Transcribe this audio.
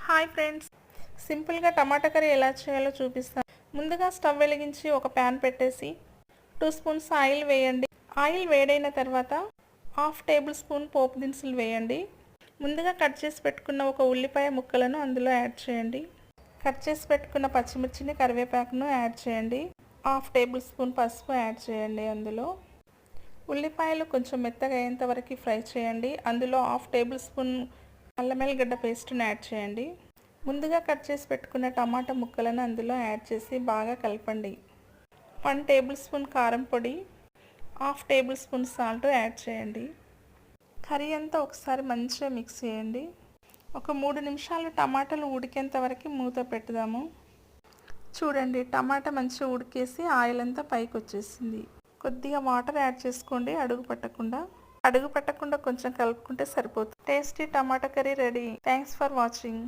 Hi friends, సింపుల్గా టమాటా curry ఎలా చేయాలో చూపిస్తాను. ముందుగా స్టవ్ వెలిగించి ఒక ప్యాన్ పెట్టేసి 2 స్పూన్స్ ఆయిల్ వేయండి. ఆయిల్ వేడైన తర్వాత హాఫ్ టేబుల్ స్పూన్ పోపు దినుసులు వేయండి. ముందుగా కట్ చేసి పెట్టుకున్న ఒక ఉల్లిపాయ ముక్కలను అందులో యాడ్ చేయండి. కట్ చేసి పెట్టుకున్న పచ్చిమిర్చిని, కరివేపాకును యాడ్ చేయండి. హాఫ్ టేబుల్ స్పూన్ పసుపు యాడ్ చేయండి. అందులో ఉల్లిపాయలు కొంచెం మెత్తగా అయ్యేంత వరకు ఫ్రై చేయండి. అందులో హాఫ్ టేబుల్ స్పూన్ అల్లం వెల్లిగడ్డ పేస్ట్ని యాడ్ చేయండి. ముందుగా కట్ చేసి పెట్టుకున్న టమాటా ముక్కలను అందులో యాడ్ చేసి బాగా కలపండి. 1 టేబుల్ స్పూన్ కారం పొడి, half table spoon salt add చేయండి. కర్రీ అంతా ఒకసారి మంచిగా మిక్స్ చేయండి. ఒక 3 నిమిషాలు టమాటాలు ఉడికేంత వరకు మూత పెట్టుదాము. చూడండి, టమాటా మంచిగా ఉడికేసి ఆయిల్ అంతా పైకి వచ్చేసింది. కొద్దిగా వాటర్ యాడ్ చేసుకోండి, అడుగు పట్టకుండా కొంచెం కలుపుకుంటే సరిపోతుంది. Tasty tomato curry ready. Thanks for watching.